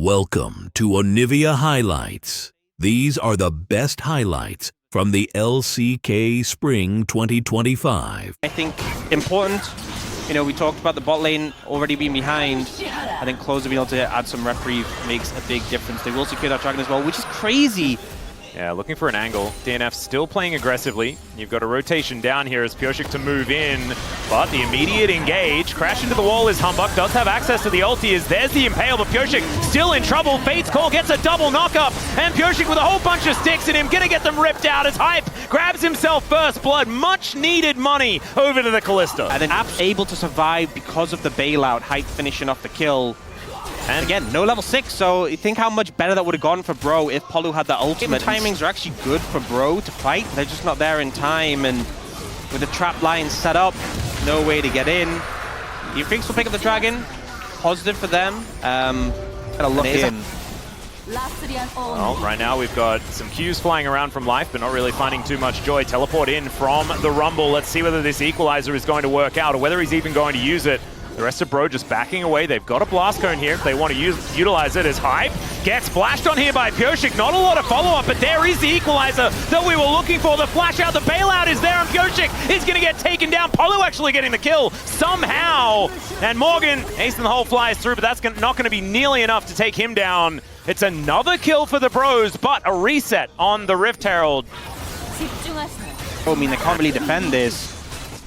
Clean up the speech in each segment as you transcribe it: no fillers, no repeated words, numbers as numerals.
Welcome to Onivia Highlights. These are the best highlights from the LCK Spring 2025. I think important, we talked about the bot lane already being behind. I think Closer being able to add some reprieve makes a big difference. They will secure that dragon as well, which is crazy. Yeah, looking for an angle. DNF still playing aggressively. You've got a rotation down here as Pioshik to move in, but the immediate engage. Crash into the wall is Humbug, does have access to the ulti as there's the Impale, but Pioshik still in trouble. Fate's Call gets a double knock-up, and Pioshik with a whole bunch of sticks in him, gonna get them ripped out as Hype grabs himself first blood. Much needed money over to the Kalista. And then Apps able to survive because of the bailout, Hype finishing off the kill. And again, no level 6, so you think how much better that would have gone for Bro if Polu had that ultimate. Timings are actually good for Bro to fight. They're just not there in time, and with the trap line set up, no way to get in. You think will pick up the dragon. Positive for them. Gotta look in. Well, right now we've got some Qs flying around from Life, but not really finding too much joy. Teleport in from the Rumble. Let's see whether this equalizer is going to work out, or whether he's even going to use it. The rest of Bro just backing away. They've got a blast cone here if they want to utilize it as Hype gets flashed on here by Pioshik. Not a lot of follow-up, but there is the equalizer that we were looking for. The flash out, the bailout is there, and Pioshik is going to get taken down. Polu actually getting the kill somehow. And Morgan, ace in the hole, flies through, but that's not going to be nearly enough to take him down. It's another kill for the Bros, but a reset on the Rift Herald. I mean, they can't really defend this.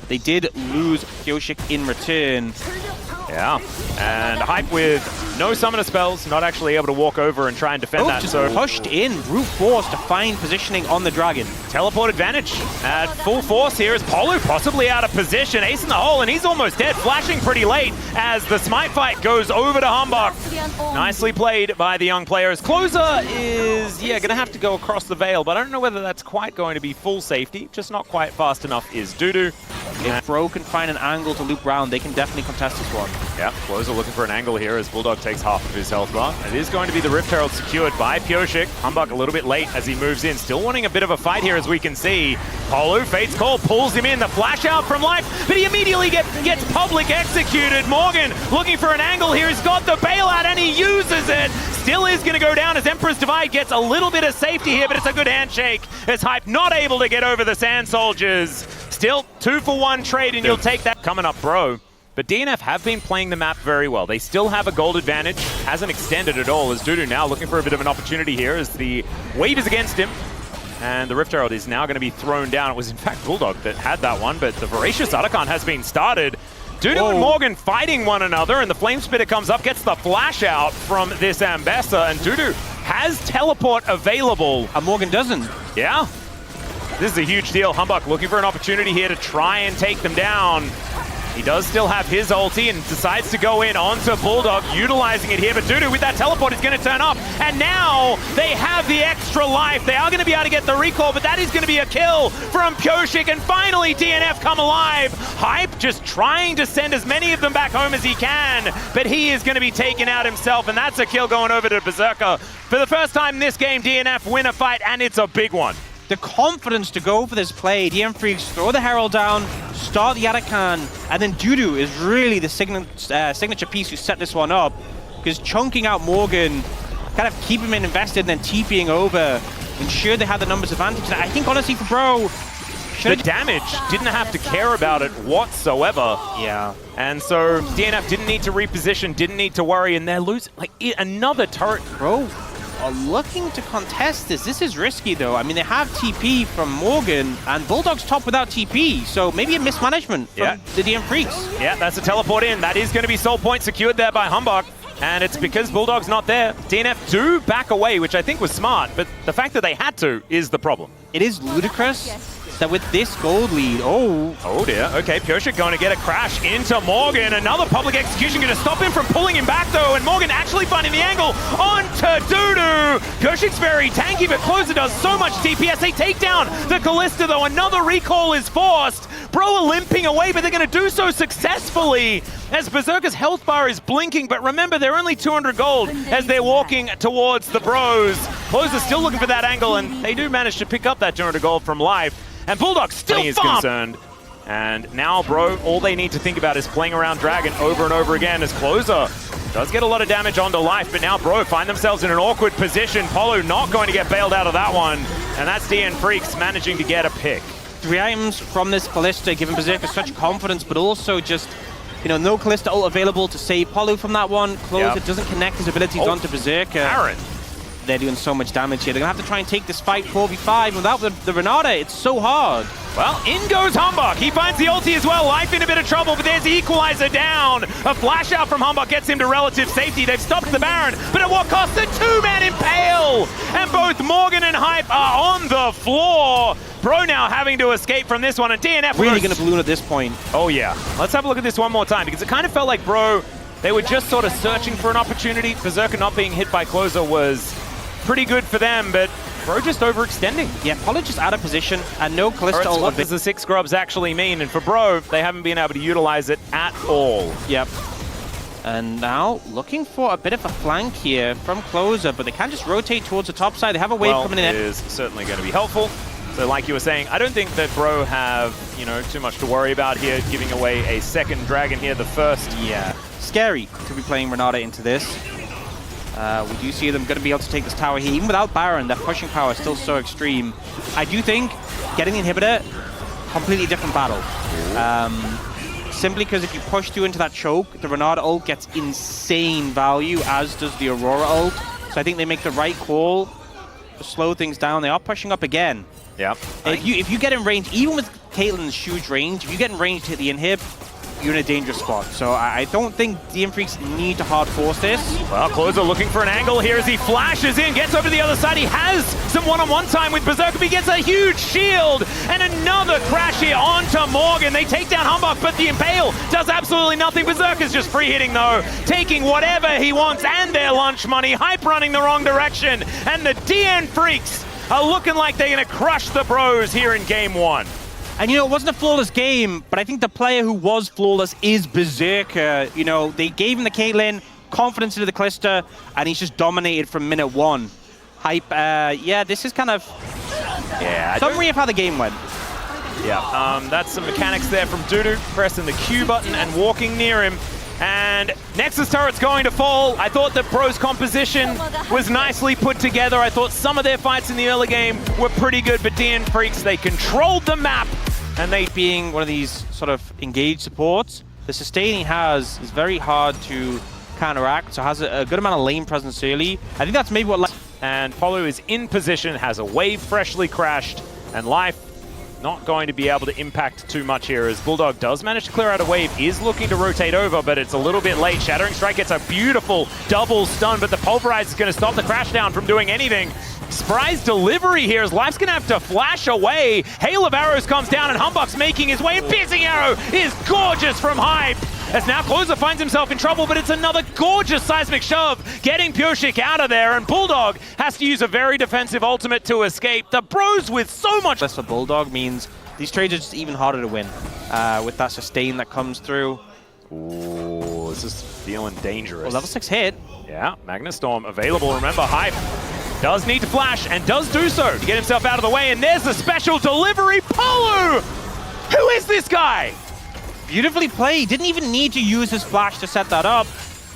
They did lose Pioshik in return. Yeah, and Hype with no summoner spells, not actually able to walk over and try and defend that. Just so pushed in, brute force to find positioning on the dragon. Teleport advantage at full force here as Polu possibly out of position. Ace in the hole, and he's almost dead, flashing pretty late as the smite fight goes over to Humbug. Nicely played by the young players. Closer is, gonna have to go across the Veil, but I don't know whether that's quite going to be full safety. Just not quite fast enough is Dudu. If Bro can find an angle to loop round, they can definitely contest this one. Yeah, Closer looking for an angle here as Bulldog takes half of his health bar. It is going to be the Rift Herald secured by Pioshik. Humbug a little bit late as he moves in. Still wanting a bit of a fight here as we can see. Polu, Fate's Call, pulls him in. The flash out from Life, but he immediately gets public executed. Morgan looking for an angle here. He's got the bailout and he uses it. Still is going to go down as Emperor's Divide gets a little bit of safety here, but it's a good handshake as Hype not able to get over the Sand Soldiers. Still 2-for-1 trade, and you'll take that. Coming up, Bro. But DNF have been playing the map very well. They still have a gold advantage. Hasn't extended at all as Dudu now looking for a bit of an opportunity here as the wave is against him. And the Rift Herald is now going to be thrown down. It was in fact Bulldog that had that one, but the Voracious Otacon has been started. Dudu and Morgan fighting one another, and the Flame Spitter comes up, gets the flash out from this Ambessa, and Dudu has teleport available. And Morgan doesn't. Yeah. This is a huge deal. Humbug looking for an opportunity here to try and take them down. He does still have his ulti and decides to go in onto Bulldog, utilizing it here. But Dudu with that teleport is going to turn up. And now they have the extra life. They are going to be able to get the recall, but that is going to be a kill from Pioshik. And finally, DNF come alive. Hype just trying to send as many of them back home as he can. But he is going to be taken out himself. And that's a kill going over to Berserker. For the first time in this game, DNF win a fight, and it's a big one. The confidence to go for this play. DM Freaks throw the Herald down, start the Otacon, and then Dudu is really the signature piece who set this one up. Because chunking out Morgan, kind of keep him invested and then TPing over, ensure they had the numbers advantage. And I think honestly for Bro, the damage didn't have to care about it whatsoever. Yeah. And so DNF didn't need to reposition, didn't need to worry, and they're losing like another turret. Bro are looking to contest this. This is risky though. I mean, they have TP from Morgan, and Bulldog's top without TP, so maybe a mismanagement from the DM Freaks. Yeah, that's a teleport in. That is going to be soul point secured there by Humbug, and it's because Bulldog's not there. DNF do back away, which I think was smart, but the fact that they had to is the problem. It is ludicrous that with this gold lead, oh dear, okay, Pioshik going to get a crash into Morgan. Another public execution going to stop him from pulling him back though, and Morgan actually finding the angle onto Dudu. Pioshik's very tanky, but Closer does so much DPS. They take down the Kalista though. Another recall is forced. Bro are limping away, but they're going to do so successfully as Berserker's health bar is blinking. But remember, they're only 200 gold as they're walking towards the Bros. Closer still looking for that angle, and they do manage to pick up that 200 gold from Life. And Bulldog still is concerned. And now, Bro, all they need to think about is playing around Dragon over and over again as Closer Does get a lot of damage onto life, but now Bro find themselves in an awkward position. Polu not going to get bailed out of that one. And that's DN Freaks managing to get a pick. 3 items from this Kalista, giving Berserker such confidence, but also just, you know, no Kalista ult available to save Polu from that one. Close, it doesn't connect his abilities onto Berserker. Aaron. They're doing so much damage here. They're going to have to try and take this fight 4v5. Without the Renata, it's so hard. Well, in goes Humbug. He finds the ulti as well. Life in a bit of trouble, but there's the equalizer down. A flash out from Humbug gets him to relative safety. They've stopped the Baron, but at what cost? A 2-man impale! And both Morgan and Hype are on the floor. Bro now having to escape from this one, and DNF really going to balloon at this point. Oh yeah. Let's have a look at this one more time, because it kind of felt like Bro, they were just sort of searching for an opportunity. Berserker not being hit by Closer was pretty good for them, but Bro just overextending. Yeah, Polu just out of position, and no Kalista ult. What does the 6 grubs actually mean? And for Bro, they haven't been able to utilize it at all. Yep. And now looking for a bit of a flank here from Closer, but they can't just rotate towards the top side. They have a wave coming in. It is certainly going to be helpful. So like you were saying, I don't think that Bro have, you know, too much to worry about here, giving away a second dragon here, the first. Yeah. Scary to be playing Renata into this. We do see them going to be able to take this tower here. Even without Baron, their pushing power is still so extreme. I do think getting the inhibitor, completely different battle. Simply because if you push through into that choke, the Renata ult gets insane value, as does the Aurora ult. So I think they make the right call to slow things down. They are pushing up again. Yeah. If you get in range, even with Caitlyn's huge range, if you get in range to hit the inhib, you're in a dangerous spot. So I don't think DN Freaks need to hard force this. Well, Closer looking for an angle here as he flashes in, gets over to the other side. He has some one-on-one time with Berserker, but he gets a huge shield. And another crash here onto Morgan. They take down Humbug, but the Impale does absolutely nothing. Berserker's just free hitting though, taking whatever he wants and their lunch money. Hype running the wrong direction. And the DN Freaks are looking like they're going to crush the Bros here in game 1. And you know, it wasn't a flawless game, but I think the player who was flawless is Berserker. You know, they gave him the Caitlyn, confidence into the Kalista, and he's just dominated from minute 1. Hype, yeah, this is kind of summary of how the game went. Yeah, that's some mechanics there from Dudu, pressing the Q button and walking near him. And Nexus turret's going to fall. I thought that Bro's composition was nicely put together. I thought some of their fights in the early game were pretty good, but DN Freaks, they controlled the map. And they being one of these sort of engaged supports, the sustain he has is very hard to counteract, so has a good amount of lane presence early. I think that's maybe what... And Polu is in position, has a wave freshly crashed, and Life not going to be able to impact too much here as Bulldog does manage to clear out a wave, is looking to rotate over, but it's a little bit late. Shattering Strike gets a beautiful double stun, but the Pulverize is going to stop the crash down from doing anything. Surprise delivery here as Life's going to have to flash away. Hail of Arrows comes down and Humbug's making his way, and Piercing Arrow is gorgeous from Hype. As now Closer finds himself in trouble, but it's another gorgeous seismic shove, getting Pyoshik out of there, and Bulldog has to use a very defensive ultimate to escape. The Bros with so much... Less for Bulldog means these trades are just even harder to win with that sustain that comes through. Ooh, this is feeling dangerous. Well, level 6 hit. Yeah, Magnastorm available. Remember, Hype does need to flash and does do so to get himself out of the way, and there's the special delivery. Polu! Who is this guy? Beautifully played. Didn't even need to use his flash to set that up.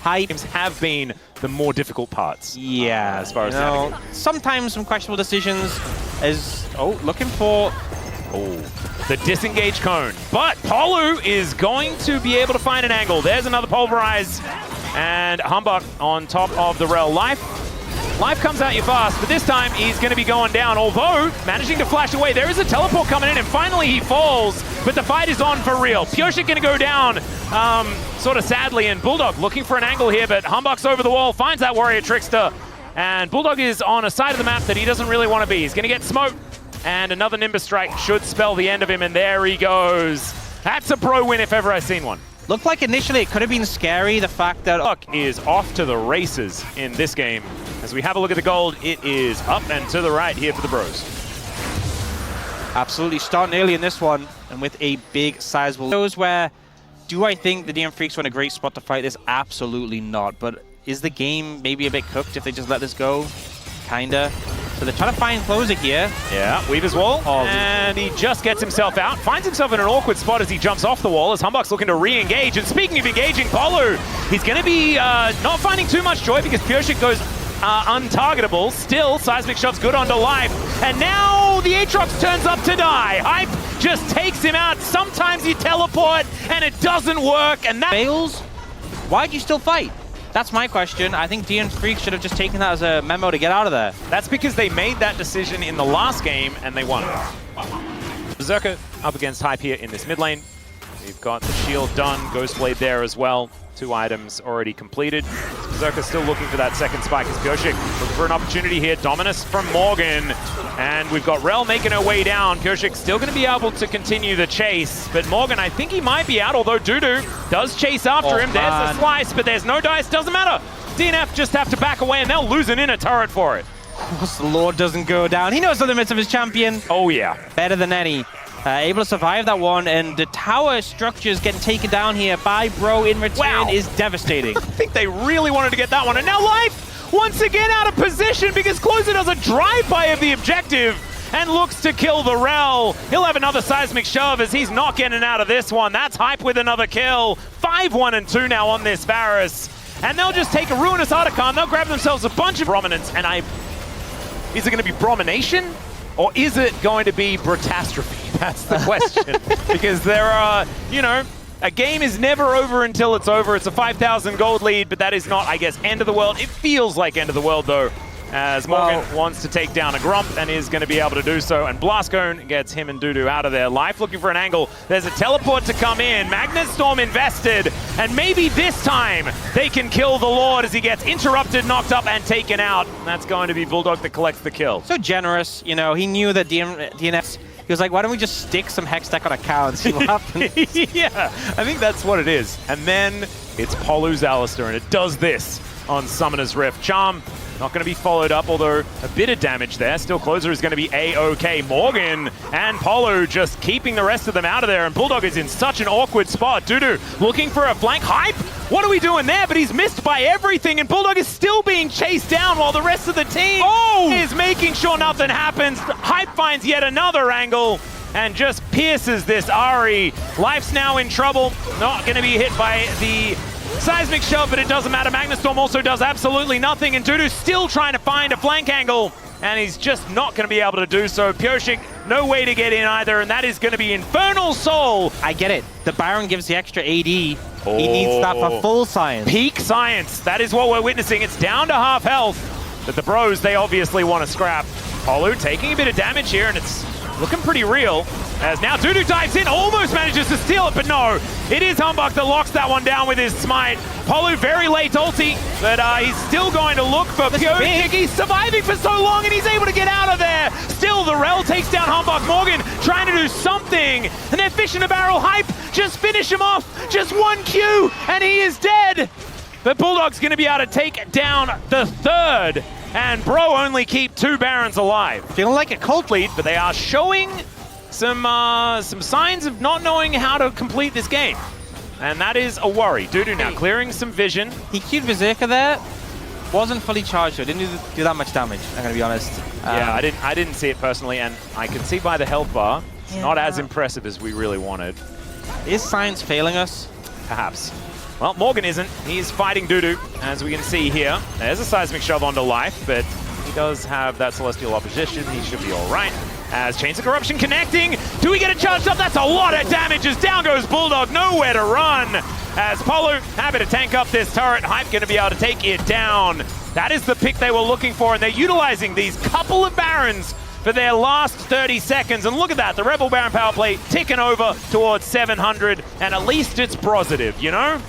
Hype Have been the more difficult parts. Yeah, as far as that. Sometimes some questionable decisions is looking for the disengage cone. But Polu is going to be able to find an angle. There's another Pulverize. And Humbug on top of the Rel. Life comes at you fast, but this time he's going to be going down, although managing to flash away. There is a teleport coming in, and finally he falls, but the fight is on for real. Pyoshik going to go down sort of sadly, and Bulldog looking for an angle here, but Humbug's over the wall, finds that Warrior Trickster, and Bulldog is on a side of the map that he doesn't really want to be. He's going to get smoked, and another Nimbus Strike should spell the end of him, and there he goes. That's a Bro win if ever I've seen one. Looked like initially it could have been scary, the fact that... Luck is off to the races in this game. As we have a look at the gold, it is up and to the right here for the Bros. Absolutely, starting early in this one, and with a big, sizable... Those where, do I think the DN Freaks were in a great spot to fight this? Absolutely not, but is the game maybe a bit cooked if they just let this go? Kinda. So they're trying to find closer here. Yeah, Weaver's wall, and he just gets himself out. Finds himself in an awkward spot as he jumps off the wall, as Humbug's looking to re-engage. And speaking of engaging, Polu, he's going to be not finding too much joy because Pureshik goes untargetable. Still, Seismic Shove's good onto life. And now the Aatrox turns up to die. Hype just takes him out. Sometimes you teleport, and it doesn't work. And that fails. Why'd you still fight? That's my question. I think DN Freak should have just taken that as a memo to get out of there. That's because they made that decision in the last game, and they won. Berserker up against Hype here in this mid lane. We've got the shield done, Ghostblade there as well. 2 items already completed. Berserker still looking for that second spike as Pureshik looking for an opportunity here. Dominus from Morgan. And we've got Rel making her way down. Pureshik still going to be able to continue the chase. But Morgan, I think he might be out, although Dudu does chase after him. There's a slice, but there's no dice. Doesn't matter. DNF just have to back away, and they'll lose an inner turret for it. Of course, the Lord doesn't go down. He knows the limits of his champion. Oh, yeah. Better than any. Able to survive that one, and the tower structures getting taken down here by Bro in return is devastating. I think they really wanted to get that one, and now Life once again out of position because Closer does a drive-by of the objective and looks to kill the Rel. He'll have another Seismic Shove as he's not getting out of this one. That's Hype with another kill. 5-1 and 2 now on this Varus, and they'll just take a Ruinous Archon. They'll grab themselves a bunch of Prominence, and is it going to be Bromination? Or is it going to be Bratastrophe? That's the question. Because there are, you know, a game is never over until it's over. It's a 5,000 gold lead, but that is not, I guess, end of the world. It feels like end of the world, though, as Morgan wants to take down a Grump and is going to be able to do so. And Blastcone gets him and Dudu out of there. Life looking for an angle. There's a teleport to come in. Magnet Storm invested. And maybe this time they can kill the Lord as he gets interrupted, knocked up, and taken out. And that's going to be Bulldog that collects the kill. So generous, you know, he knew that DNF, he was like, why don't we just stick some Hex Deck on a cow and see what happens? Yeah, I think that's what it is. And then it's Polu's Alistair, and it does this on Summoner's Rift. Charm not going to be followed up, although a bit of damage there. Still, Closer is going to be A-OK. Morgan and Polu just keeping the rest of them out of there, and Bulldog is in such an awkward spot. Dudu looking for a flank. Hype, what are we doing there? But he's missed by everything, and Bulldog is still being chased down while the rest of the team is making sure nothing happens. Hype finds yet another angle and just pierces this Ahri. Life's now in trouble. Not going to be hit by the Seismic Shove, but it doesn't matter. Magnastorm also does absolutely nothing, and Dudu's still trying to find a flank angle, and he's just not going to be able to do so. Pureshik, no way to get in either, and that is going to be Infernal Soul. I get it. The Baron gives the extra AD. He needs that for full science. Peak science. That is what we're witnessing. It's down to half health, but the Bros, they obviously want to scrap. Polu taking a bit of damage here, and it's looking pretty real. As now Dudu dives in, almost manages to steal it, but no. It is Humbug that locks that one down with his smite. Polu very late ulti, but he's still going to look for Pureshik. He's surviving for so long, and he's able to get out of there. Still, the Rel takes down Humbug. Morgan trying to do something, and they're fishing a barrel. Hype, just finish him off. Just one Q, and he is dead. But Bulldog's going to be able to take down the third, and Bro only keep 2 Barons alive. Feeling like a cult lead, but they are showing some signs of not knowing how to complete this game. And that is a worry. Dudu now clearing some vision. He queued Berserker there. Wasn't fully charged, so didn't do that much damage, I'm going to be honest. Yeah, I didn't see it personally, and I can see by the health bar, it's not as impressive as we really wanted. Is science failing us? Perhaps. Well, Morgan isn't. He's fighting Dudu, as we can see here. There's a Seismic Shove onto Life, but he does have that Celestial Opposition. He should be all right. As Chains of Corruption connecting. Do we get it charged up? That's a lot of damage as down goes Bulldog. Nowhere to run. As Polu happy to tank up this turret. Hype going to be able to take it down. That is the pick they were looking for, and they're utilizing these couple of Barons for their last 30 seconds. And look at that, the Rebel Baron power play ticking over towards 700, and at least it's positive, you know?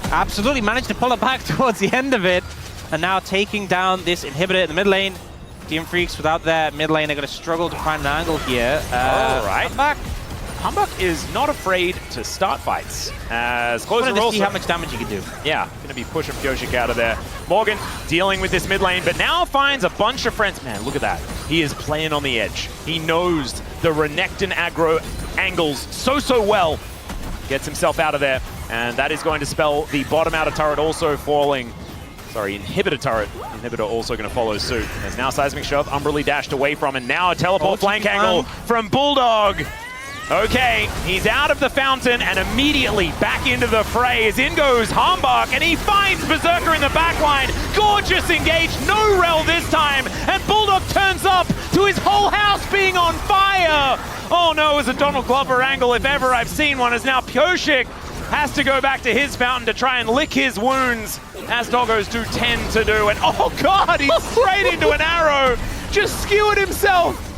Absolutely managed to pull it back towards the end of it, and now taking down this inhibitor in the mid lane. Team Freaks without their mid lane, they're going to struggle to find an angle here. All right. Humbug is not afraid to start fights. As Closer also also see how much damage he can do. Yeah, going to be pushing Pureshik out of there. Morgan dealing with this mid lane, but now finds a bunch of friends. Man, look at that. He is playing on the edge. He knows the Renekton aggro angles so well. Gets himself out of there, and that is going to spell the bottom outer turret also falling. Sorry, inhibitor turret. Inhibitor also going to follow suit. There's now seismic shove. Umberly dashed away from, and now a teleport flank angle from Bulldog. Okay, he's out of the fountain and immediately back into the fray as in goes Hambach, and he finds Berserker in the backline. Gorgeous engage, no rel this time, and Bulldog turns up to his whole house being on fire. Oh no, it was a Donald Glover angle if ever I've seen one, as now Pioshik has to go back to his fountain to try and lick his wounds, as doggos do tend to do. And oh god, he's straight into an arrow, just skewered himself.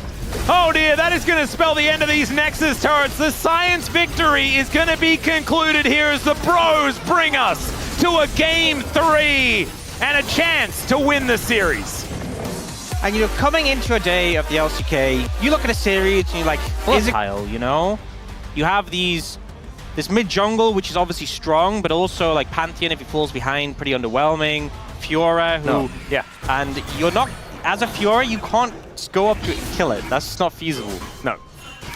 Oh dear, that is going to spell the end of these Nexus turrets. The science victory is going to be concluded here as the Bros bring us to a Game 3 and a chance to win the series. And you know, coming into a day of the LCK, you look at a series and you're like, is it Kyle, you know? You have this mid jungle, which is obviously strong, but also like Pantheon, if he falls behind, pretty underwhelming. Fiora, who, yeah, and you're not, as a Fiora, you can't go up to it and kill it. That's just not feasible. No.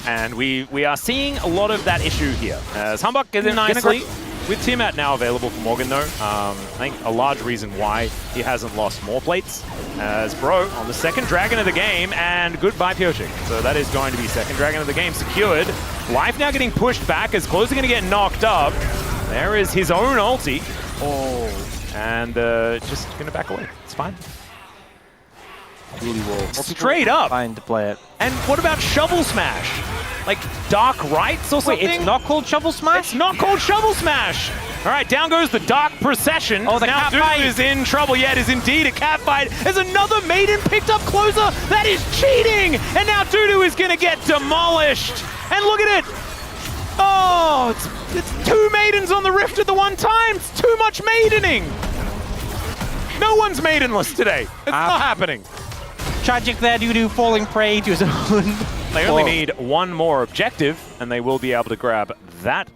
And we are seeing a lot of that issue here. As Hambach gets in nicely. With Tiamat now available for Morgan though, I think a large reason why he hasn't lost more plates. As Bro on the second Dragon of the game, and goodbye Pioshik. So that is going to be second Dragon of the game secured. Life now getting pushed back as Close are going to get knocked up. There is his own ulti. Oh. And just going to back away. It's fine. Really will. Straight up. Fine to play it. And what about Shovel Smash? Like Dark Rites or something? Wait, it's not called Shovel Smash? It's not called Shovel Smash! Alright, down goes the Dark Procession. Oh, the now cat fight is in trouble. Yeah, it is indeed a cat fight. There's another Maiden picked up closer. That is cheating! And now Dudu is gonna get demolished. And look at it! Oh, it's two Maidens on the Rift at the one time. It's too much Maidening. No one's Maidenless today. It's not happening. Tragic there, Dudu falling prey to his own. They only need one more objective, and they will be able to grab that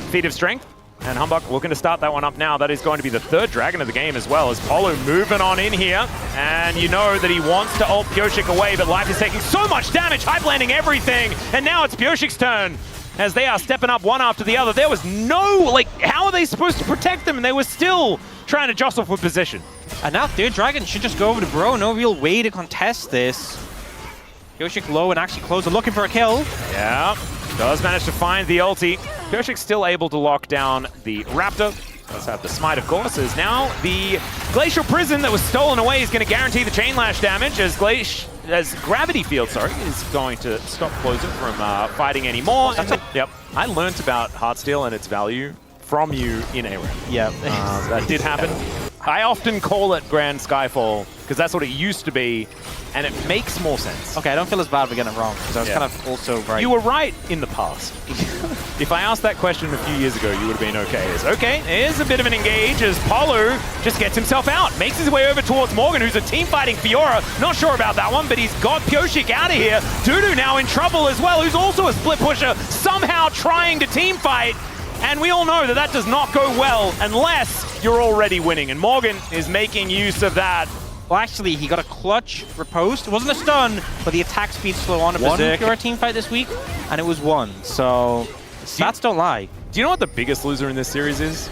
feat of strength. And Hambach looking to start that one up now. That is going to be the third Dragon of the game as well, as Polo moving on in here. And you know that he wants to ult Pioshik away, but Life is taking so much damage, hype landing everything. And now it's Pioshik's turn, as they are stepping up one after the other. There was no, like, how are they supposed to protect them? And they were still trying to jostle for position. And now third Dragon should just go over to Bro. No real way to contest this. Pioshik low and actually Closer looking for a kill. Yeah, does manage to find the ulti. Pioshik's still able to lock down the Raptor. Does have the smite, of course, as now the Glacial Prison that was stolen away is going to guarantee the Chain Lash damage, as Gravity Field, is going to stop Closer from fighting anymore. Yep, I learnt about Heartsteel and its value from you in ARAM. Yeah, that did happen. I often call it Grand Skyfall because that's what it used to be, and it makes more sense. Okay, I don't feel as bad for getting it wrong, because I was kind of also very... You were right in the past. If I asked that question a few years ago, you would have been okay. Okay, here's a bit of an engage as Polo just gets himself out, makes his way over towards Morgan, who's a team-fighting Fiora. Not sure about that one, but he's got Pioshik out of here. Dudu now in trouble as well, who's also a split pusher, somehow trying to team fight. And we all know that that does not go well unless you're already winning. And Morgan is making use of that. Well, actually, he got a clutch riposte. It wasn't a stun, but the attack speed slow on a Berserker team fight this week, and it was 1. So, stats don't lie. Do you know what the biggest loser in this series is?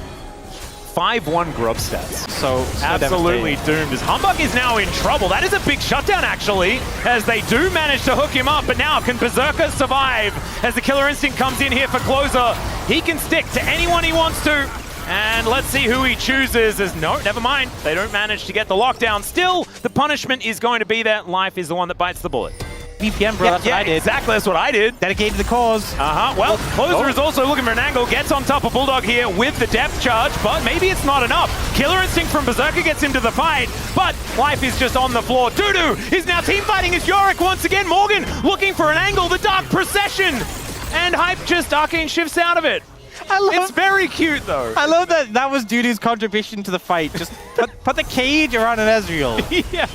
5-1 grub stats. So absolutely doomed, as Hambach is now in trouble. That is a big shutdown, actually, as they do manage to hook him up. But now, can Berserker survive? As the Killer Instinct comes in here for Closer, he can stick to anyone he wants to. And let's see who he chooses. As no, never mind. They don't manage to get the lockdown. Still, the punishment is going to be that Life is the one that bites the bullet. VPN, bro, that's what I did. Exactly, that's what I did. Dedicated to the cause. Well, Closer is also looking for an angle, gets on top of Bulldog here with the depth charge, but maybe it's not enough. Killer Instinct from Berserker gets him to the fight, but Life is just on the floor. Dudu is now team fighting as Yorick once again. Morgan looking for an angle, the Dark Procession, and Hype just Arcane shifts out of it. It's very cute, though. I love that that was Dudu's contribution to the fight. Just put the cage around an Ezreal. Yeah.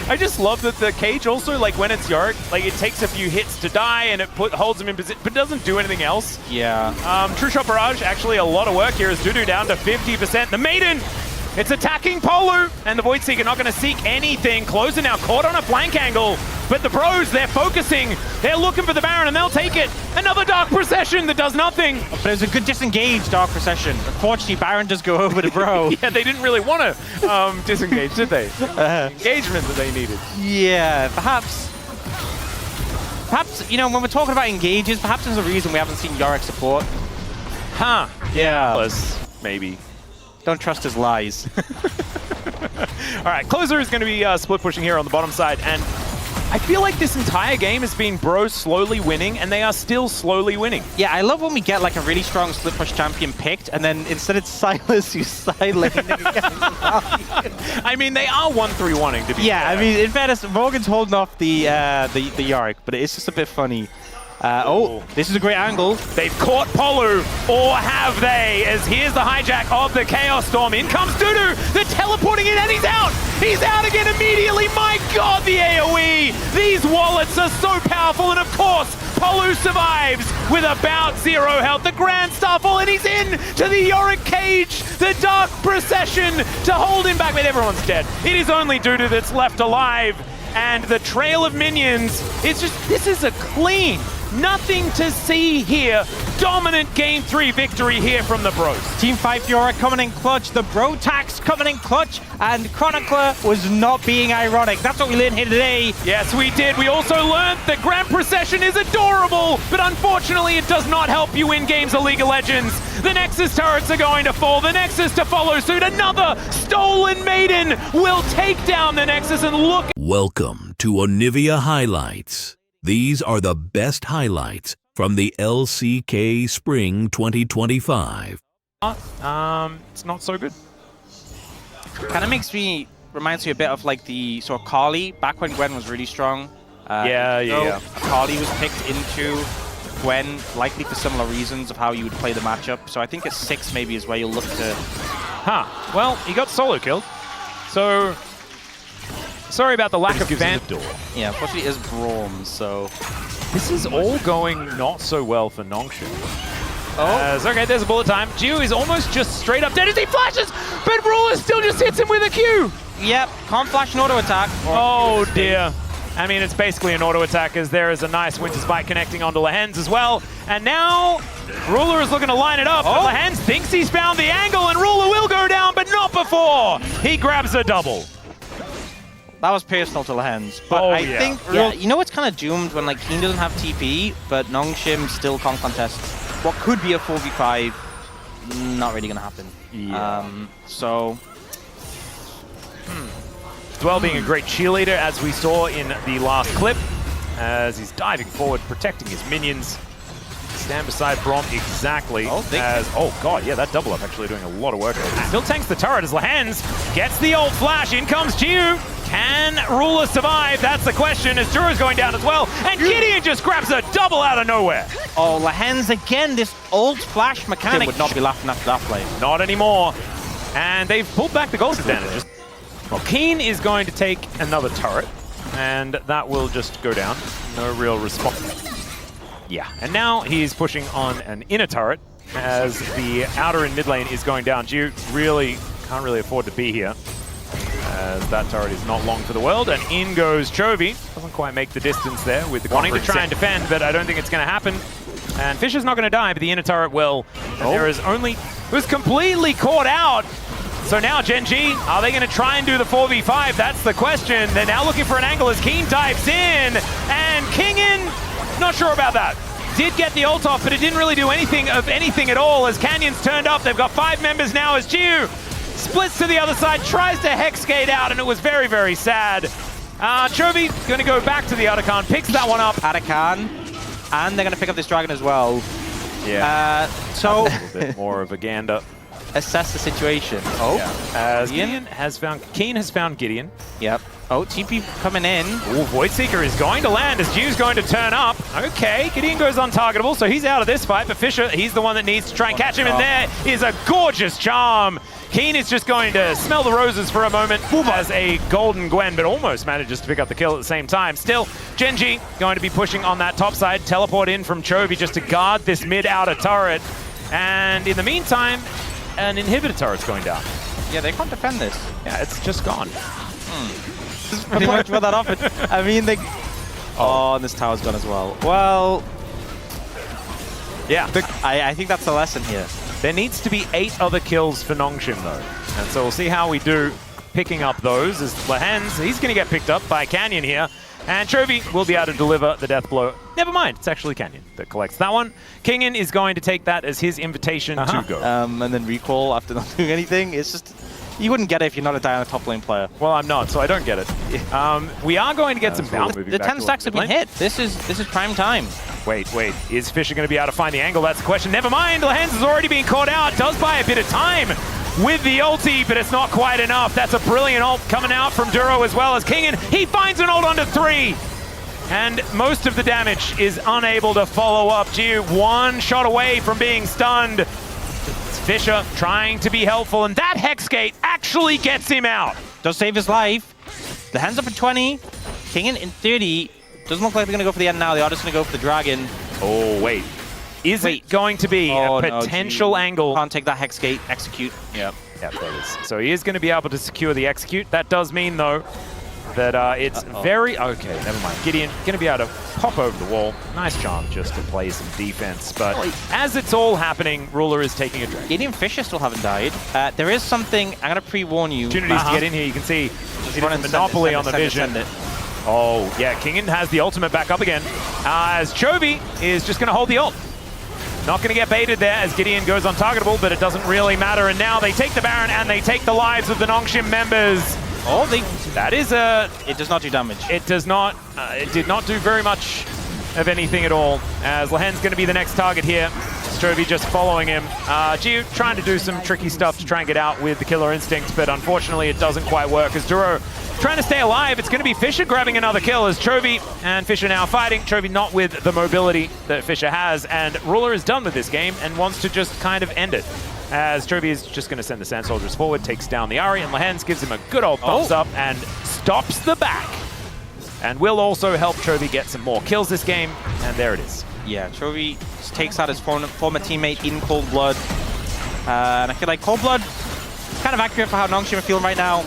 I just love that the cage also, like when it's Yorick, like it takes a few hits to die and it holds him in position, but doesn't do anything else. Yeah. True Shot Barrage, actually a lot of work here as Dudu down to 50%. The Maiden It's attacking Polu, and the Void Seeker not going to seek anything. Closer now caught on a flank angle, but the Bros, they're focusing. They're looking for the Baron, and they'll take it. Another Dark Procession that does nothing. But it was a good disengage Dark Procession. Unfortunately, Baron does go over to Bro. Yeah, they didn't really want to disengage, did they? Engagement that they needed. Yeah, perhaps, you know, when we're talking about engages, perhaps there's a reason we haven't seen Yorick support. Huh. Yeah. Plus, maybe. Don't trust his lies. All right, Closer is going to be split pushing here on the bottom side, and I feel like this entire game has been Bros slowly winning, and they are still slowly winning. Yeah, I love when we get like a really strong split push champion picked, and then instead it's Silas who's side laning again. I mean, they are 1-3-1ing to be fair. I mean, in fairness, Morgan's holding off the Yorick, but it's just a bit funny. This is a great angle. They've caught Polu, or have they? As here's the hijack of the Chaos Storm. In comes Dudu. They're teleporting in, and he's out. He's out again immediately. My God, the AoE. These wallets are so powerful, and of course, Polu survives with about 0 health. The Grand Starfall, and he's in to the Yorick cage. The Dark Procession to hold him back. But everyone's dead. It is only Dudu that's left alive. And the trail of minions, it's just, this is a clean, nothing to see here. Dominant Game 3 victory here from the Bros. Team 5 Yorick coming in clutch, the Bro tax coming in clutch, and Chronicler was not being ironic. That's what we learned here today. Yes, we did. We also learned that Grand Procession is adorable, but unfortunately it does not help you win games of League of Legends. The Nexus turrets are going to fall, the Nexus to follow suit. Another stolen Maiden will take down the Nexus, and look. Welcome to Onivia Highlights. These are the best highlights from the LCK Spring 2025. It's not so good. Kind of reminds me a bit of like the sort of Carly, back when Gwen was really strong. Yeah. Carly was picked into Gwen, likely for similar reasons of how you would play the matchup. So I think at 6 maybe is where you'll look to... Well, he got solo killed. So, sorry about the lack of fan. Yeah, unfortunately it is Braum, so... This is all going not so well for Nongshim. Okay, there's a bullet time. Jiu is almost just straight up dead as he flashes, but Ruler still just hits him with a Q. Yep, can't flash an auto attack. Oh dear. I mean, it's basically an auto attack, as there is a nice Winter Spike connecting onto Lehens as well. And now Ruler is looking to line it up, but Lehens thinks he's found the angle, and Ruler will go down, but not before he grabs a double. That was personal to Lehens, but I think, you know what's kind of doomed when like Keen doesn't have TP, but Nongshim still can't contest what could be a 4v5, not really gonna happen. Yeah. Dwell being a great cheerleader, as we saw in the last clip, as he's diving forward, protecting his minions. Stand beside Braum exactly as... Oh god, yeah, that double up actually doing a lot of work. Still tanks the turret as Lehens gets the old flash. In comes Jiu. Can Ruler survive? That's the question, as Juro's going down as well. And Gideon just grabs a double out of nowhere. Oh, Lehens again, this old flash mechanic would not be laughing after that play. Not anymore. And they've pulled back the gold advantage. Well, Keen is going to take another turret, and that will just go down. No real response. Yeah, and now he's pushing on an inner turret, as the outer and mid lane is going down. Jiu really can't really afford to be here, as that turret is not long for the world, and in goes Chovy. Doesn't quite make the distance there with the wanting to try and defend, but I don't think it's going to happen. And Fisher's not going to die, but the inner turret will. And there is only... who's completely caught out. So now Gen.G, are they going to try and do the 4v5? That's the question. They're now looking for an angle as Keen dives in, and Kingin, not sure about that. Did get the ult off, but it didn't really do anything at all as Canyon's turned up. They've got 5 members now as Jiu splits to the other side, tries to Hexgate out, and it was very, very sad. Chovy going to go back to the Atakan, picks that one up. Atakan, and they're going to pick up this dragon as well. Yeah. So a little bit more of a gander. Assess the situation. As Keen has found Gideon. Yep. TP coming in. Void Seeker is going to land as Jiu's going to turn up. Okay, Gideon goes untargetable, so he's out of this fight, but Fisher, he's the one that needs to try and catch him, and there is a gorgeous charm. Keen is just going to smell the roses for a moment as a golden Gwen, but almost manages to pick up the kill at the same time. Still, Gen.G going to be pushing on that top side, teleport in from Chovy just to guard this mid-outer turret. And in the meantime, an inhibitor turret's going down. Yeah, they can't defend this. Yeah, it's just gone. This is pretty much what that offered. I mean, they... Oh, and this tower's gone as well. Well... Yeah. I think that's the lesson here. There needs to be 8 other kills for Nongshim, though. And so we'll see how we do picking up those. As Lahens, he's going to get picked up by Canyon here. And Chovy will be able to deliver the death blow. Never mind, it's actually Canyon that collects that one. Kingen is going to take that as his invitation to go. And then recall after not doing anything. It's just... You wouldn't get it if you're not a Diana top lane player. Well, I'm not, so I don't get it. We are going to get some bounce. The 10 stacks have been hit. This is prime time. Wait. Is Fisher going to be able to find the angle? That's the question. Never mind. Lahens has already been caught out. Does buy a bit of time with the ulti, but it's not quite enough. That's a brilliant ult coming out from Duro as well as Kingen. He finds an ult onto 3. And most of the damage is unable to follow up. Jiu, 1 shot away from being stunned. It's Fisher trying to be helpful, and that Hexgate actually gets him out. Does save his life. The hands up in 20. Kingen in 30. Doesn't look like they're going to go for the end now. They are just going to go for the dragon. Oh, wait. Is it going to be a potential angle? Can't take that Hexgate. Execute. Yep, there it is. So he is going to be able to secure the execute. That does mean, though, that it's very... Okay, never mind. Gideon going to be able to pop over the wall. Nice charm just to play some defense. But as it's all happening, Ruler is taking a drag. Gideon Fisher still haven't died. There is something... I'm going to pre-warn you. Opportunities to get in here. You can see Monopoly on the vision. Oh, yeah. Kingen has the ultimate back up again. As Chovy is just going to hold the ult. Not going to get baited there as Gideon goes untargetable, but it doesn't really matter. And now they take the Baron and they take the lives of the Nongshim members. Oh, that is a... It does not do damage. It does not. It did not do very much of anything at all. As Lahen's going to be the next target here. Chovy just following him. Jiu trying to do some tricky stuff to try and get out with the Killer Instinct, but unfortunately it doesn't quite work as Duro trying to stay alive. It's going to be Fisher grabbing another kill as Chovy and Fisher now fighting. Chovy not with the mobility that Fisher has, and Ruler is done with this game and wants to just kind of end it. As Chovy is just going to send the Sand Soldiers forward, takes down the Ahri, and Lahens gives him a good old thumbs up and stops the back. And will also help Chovy get some more kills this game, and there it is. Yeah, Chovy takes out his former teammate in Cold Blood. And I feel like Cold Blood is kind of accurate for how Nongshim are feeling right now.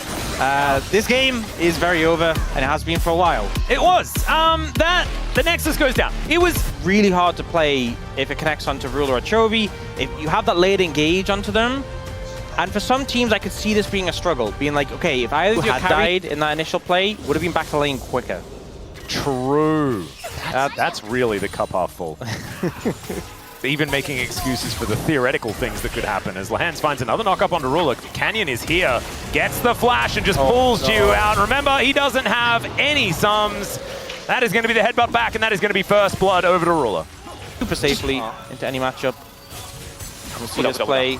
This game is very over, and it has been for a while. It was. The Nexus goes down. It was really hard to play if it connects onto Ruler or Chovy. If you have that late engage onto them, and for some teams, I could see this being a struggle. Being like, okay, if either of you had died in that initial play, would have been back to lane quicker. True. That's really the cup half full. Even making excuses for the theoretical things that could happen as Lahens finds another knock-up onto Ruler. Canyon is here, gets the flash and just pulls Jiu out. Remember, he doesn't have any sums. That is going to be the headbutt back, and that is going to be first blood over to Ruler. Super safely into any matchup. We'll see this play.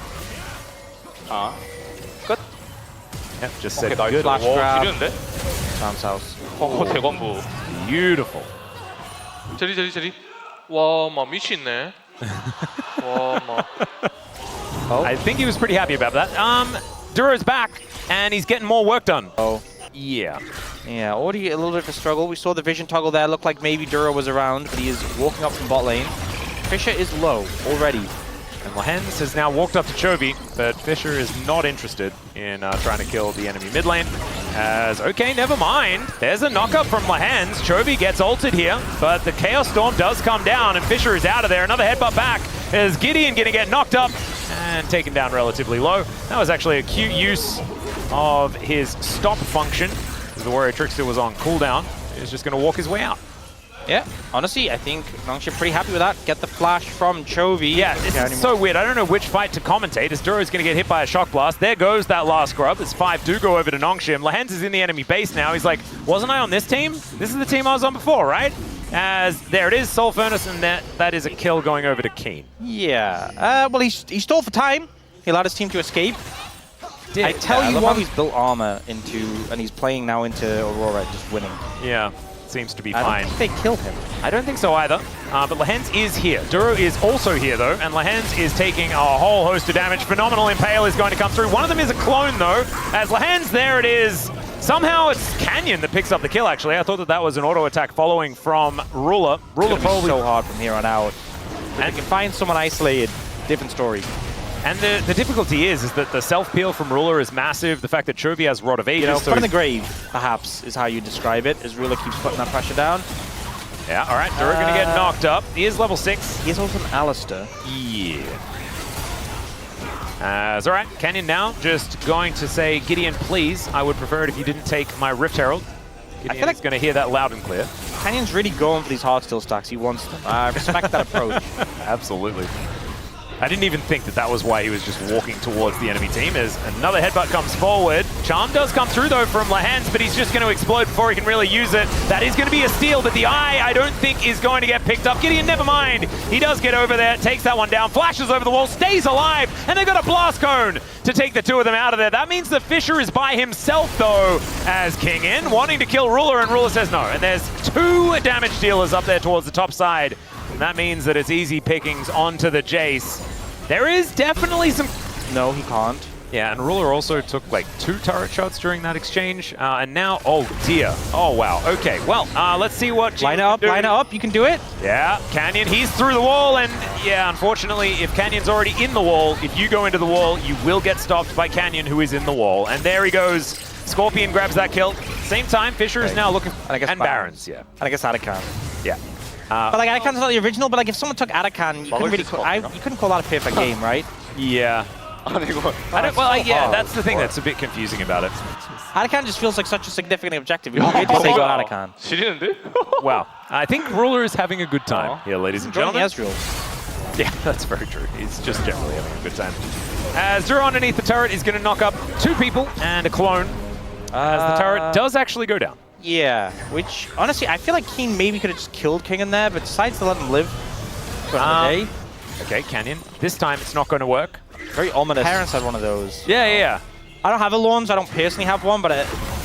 Good. Yep, just said good. Flash grab. 지르는데? Sam's house. 대광부. Beautiful. 제리. 와, 막 미치네. 와, 막. I think he was pretty happy about that. Duro's back, and he's getting more work done. Oh. Yeah. Yeah, already a little bit of a struggle. We saw the vision toggle there. Looked like maybe Duro was around, but he is walking up from bot lane. Fisher is low already. And Lahens has now walked up to Chovy, but Fisher is not interested in trying to kill the enemy mid lane. As, okay, never mind. There's a knock-up from Lahens. Chovy gets ulted here, but the Chaos Storm does come down, and Fisher is out of there. Another headbutt back as Gideon going to get knocked up and taken down relatively low. That was actually a cute use of his stop function. The Warrior Trickster was on cooldown. He's just going to walk his way out. Yeah, honestly, I think Nongshim pretty happy with that. Get the flash from Chovy. Yeah, it's so weird. I don't know which fight to commentate as Duro's going to get hit by a shock blast. There goes that last scrub. As 5 do go over to Nongshim. Lahens is in the enemy base now. He's like, wasn't I on this team? This is the team I was on before, right? As there it is, Soul Furnace, and that is a kill going over to Keen. Yeah, well, he stole for time. He allowed his team to escape. I tell you what, he's built armor into, and he's playing now into Aurora, just winning. Yeah. Seems to be I fine. don't think they kill him. I don't think so either. But Lahens is here. Duro is also here, though, and Lahens is taking a whole host of damage. Phenomenal Impale is going to come through. One of them is a clone, though. As Lahens, there it is. Somehow it's Canyon that picks up the kill, actually. I thought that was an auto attack following from Ruler. Ruler probably so hard from here on out. And if you can find someone isolated, different story. And the difficulty is that the self-peel from Ruler is massive. The fact that Chovy has Rod of Ages. You know, so foot in the grave, perhaps, is how you describe it, as Ruler keeps putting that pressure down. yeah, all right, Dura going to get knocked up. He is level 6. He is also an Alistair. Yeah. All right, Canyon now just going to say, Gideon, please, I would prefer it if you didn't take my Rift Herald. Gideon feel like is going to hear that loud and clear. Canyon's really going for these Heartsteel stacks. He wants them. I respect that approach. Absolutely. I didn't even think that that was why he was just walking towards the enemy team, as another headbutt comes forward. Charm does come through, though, from Lahens, but he's just going to explode before he can really use it. That is going to be a steal, but the eye, I don't think, is going to get picked up. Gideon, never mind. He does get over there, takes that one down, flashes over the wall, stays alive, and they've got a blast cone to take the two of them out of there. That means the Fisher is by himself, though, as King in, wanting to kill Ruler, and Ruler says no. And there's 2 damage dealers up there towards the top side. And that means that it's easy pickings onto the Jace. There is definitely some... No, he can't. Yeah, and Ruler also took like 2 turret shots during that exchange. And now, oh dear. Oh, wow. Okay, well, let's see what... Line it up, you can do it. Yeah, Canyon, he's through the wall. And yeah, unfortunately, if Canyon's already in the wall, if you go into the wall, you will get stopped by Canyon, who is in the wall. And there he goes. Scorpion grabs that kill. Same time, Fisher is now looking... And Barons, yeah. And I guess Atakan. Yeah. But like Atakan's not the original, but like if someone took Atakan, you couldn't really you couldn't call that a perfect game, right? Yeah. Yeah, that's the thing that's a bit confusing about it. Atakan just feels like such a significant objective. It would be weird to say go Atakan. She didn't do? Wow. I think Ruler is having a good time here, ladies and gentlemen. Ezreal. Yeah, that's very true. He's just generally having a good time. As Dura underneath the turret is going to knock up 2 people and a clone. As the turret does actually go down. Yeah, which, honestly, I feel like Keen maybe could have just killed King in there, but decides to let him live for another day. Okay, Canyon. This time it's not going to work. Very ominous. Parents had one of those. Yeah. I don't have a lawn, so I don't personally have one, but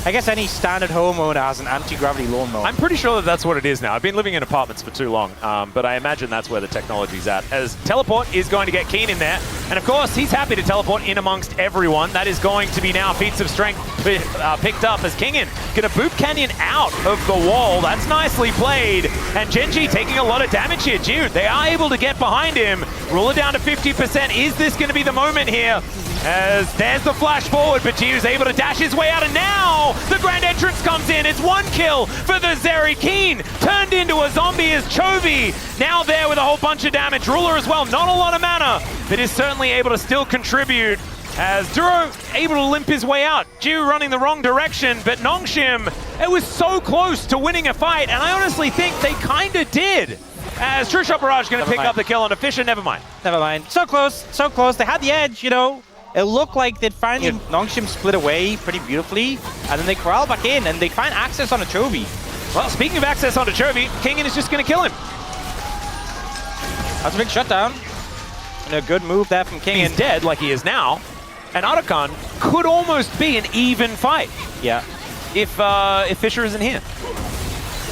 I guess any standard homeowner has an anti-gravity lawnmower. I'm pretty sure that that's what it is now. I've been living in apartments for too long, but I imagine that's where the technology's at. As Teleport is going to get Keen in there, and of course, he's happy to teleport in amongst everyone. That is going to be now Feats of Strength picked up as Kingin going to boot Canyon out of the wall. That's nicely played, and Genji taking a lot of damage here. Dude, they are able to get behind him. Ruler down to 50%. Is this going to be the moment here? As there's the flash forward, but Jiu's able to dash his way out, and now the grand entrance comes in. It's 1 kill for the Zeri. Keen turned into a zombie as Chovy now there with a whole bunch of damage. Ruler as well, not a lot of mana, but is certainly able to still contribute. As Duro able to limp his way out. Jiu running the wrong direction, but Nongshim, it was so close to winning a fight, and I honestly think they kind of did. As True Shot Barrage going to pick up the kill on a Fisher, never mind. Never mind. So close, so close. They had the edge, you know. It looked like they'd finally Nongshim split away pretty beautifully, and then they corral back in, and they find access on a Chovy. Well, speaking of access on a Chovy, Kingin is just going to kill him. That's a big shutdown. And a good move there from Kingin. He's dead like he is now, and Arakan could almost be an even fight. Yeah. If Fisher isn't here.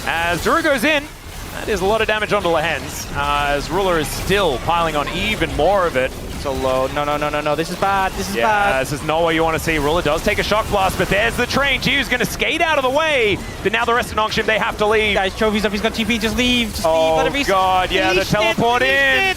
As Dura goes in, that is a lot of damage onto Lahens, as Ruler is still piling on even more of it. So low. No. This is bad. This is bad. This is not what you want to see. Ruler does take a shock blast, but there's the train. Jiu's going to skate out of the way. But now the rest of Nongshim, they have to leave. Guys, Chovy's up. He's got TP. Just leave. Just leave. Let it reset. God. Yeah, the teleport in.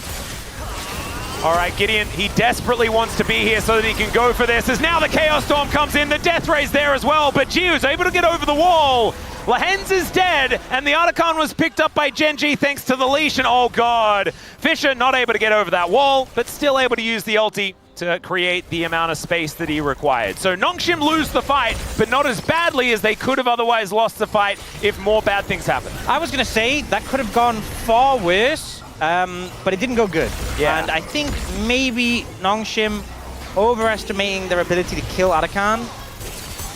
All right, Gideon, he desperately wants to be here so that he can go for this. As now the Chaos Storm comes in. The Death Ray's there as well, but Jiu's able to get over the wall. Lahens is dead, and the Archon was picked up by Genji thanks to the leash, and oh god. Fisher not able to get over that wall, but still able to use the ulti to create the amount of space that he required. So Nongshim lose the fight, but not as badly as they could have otherwise lost the fight if more bad things happened. I was going to say, that could have gone far worse, but it didn't go good. Yeah. And I think maybe Nongshim overestimating their ability to kill Arakan.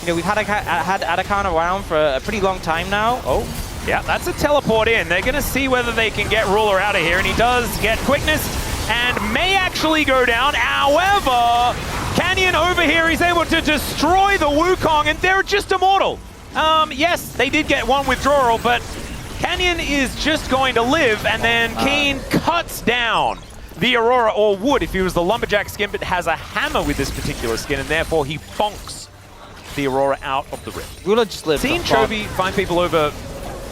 You know, we've had Arakan around for a pretty long time now. Oh. Yeah, that's a teleport in. They're going to see whether they can get Ruler out of here, and he does get quickness and may actually go down. However, Canyon over here, he's able to destroy the Wukong, and they're just immortal. Yes, they did get one withdrawal, but Canyon is just going to live, and then Keen cuts down the Aurora, or would if he was the Lumberjack skin, but has a hammer with this particular skin, and therefore he bonks the Aurora out of the rift. Ruler just lived. Seen Chovy find people over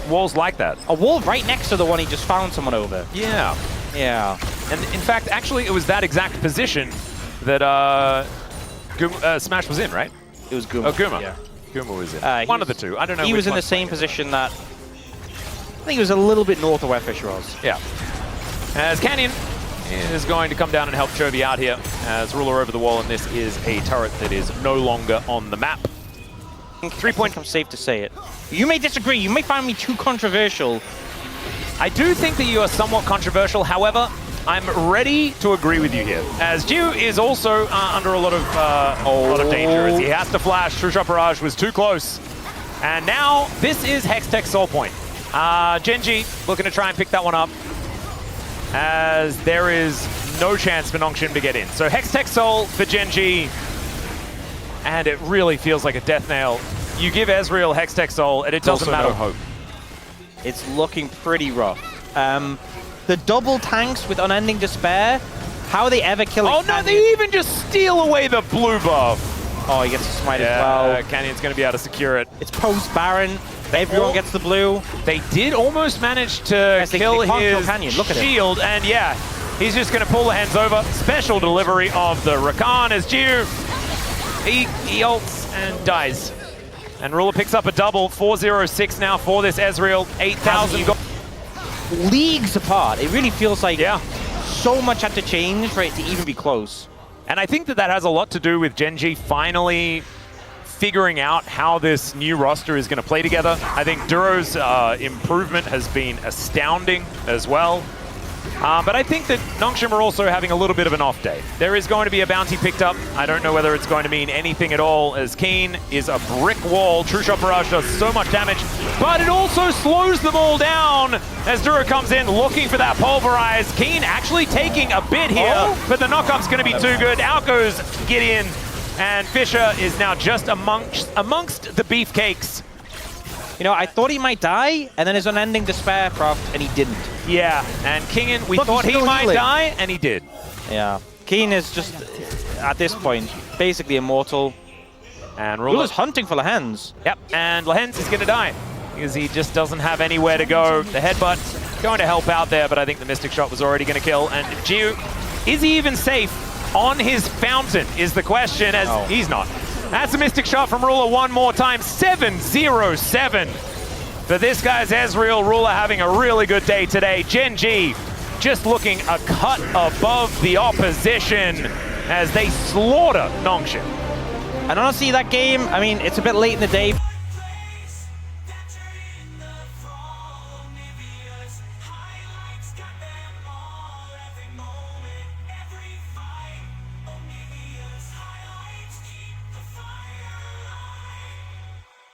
walls like that. A wall right next to the one he just found someone over. Yeah. Yeah. And in fact, actually, it was that exact position that Smash was in, right? It was Guma. Oh, Guma. Yeah. Guma was in. One of the two. I don't know. He which was in one. the same position that I think it was a little bit north of where Fisher was. Yeah. As Canyon is going to come down and help Chovy out here as Ruler over the wall, and this is a turret that is no longer on the map. 3 point, I'm safe to say it. You may disagree. You may find me too controversial. I do think that you are somewhat controversial. However, I'm ready to agree with you here, as Jiu is also under a lot of danger as he has to flash. True Shot Barrage was too close. And now this is Hextech Soul Point. Genji looking to try and pick that one up, as there is no chance for Nongshim to get in. So Hextech Soul for Genji, and it really feels like a death nail. You give Ezreal Hextech Soul, and it doesn't matter. No hope. It's looking pretty rough. The double tanks with Unending Despair, how are they ever killing Oh no, they even just steal away the blue buff. Oh, he gets a smite as well. Canyon's going to be able to secure it. It's post-Baron. Everyone gets the blue. They did almost manage to kill his Look at shield, and yeah, he's just going to pull the hands over. Special delivery of the Rakan as Jiu. He ults and dies. And Ruler picks up a double. 406 now for this Ezreal. 8,000 gold. Leagues apart. It really feels like so much had to change for it to even be close. And I think that that has a lot to do with Genji finally figuring out how this new roster is going to play together. I think Duro's improvement has been astounding as well. But I think that Nongshim are also having a little bit of an off day. There is going to be a bounty picked up. I don't know whether it's going to mean anything at all, as Keen is a brick wall. True Shot Barrage does so much damage, but it also slows them all down as Duro comes in looking for that Pulverize. Keen actually taking a bit here, but the knockup's going to be too good. Out goes Gideon, and Fisher is now just amongst the beefcakes. You know, I thought he might die, and then his Unending Despair propped, and he didn't. Yeah, and Kingen, we thought he might die, and he did. Yeah. Keen is just, at this point, basically immortal. And Ruler's hunting for Lehens. Yep, and Lehens is going to die because he just doesn't have anywhere to go. The headbutt going to help out there, but I think the Mystic Shot was already going to kill. And Jiu, is he even safe on his fountain is the question, as he's not. That's a Mystic Shot from Ruler one more time. 7-0-7 for this guy's Ezreal. Ruler having a really good day today. Genji just looking a cut above the opposition as they slaughter Nongshim. And honestly, that game, I mean, it's a bit late in the day.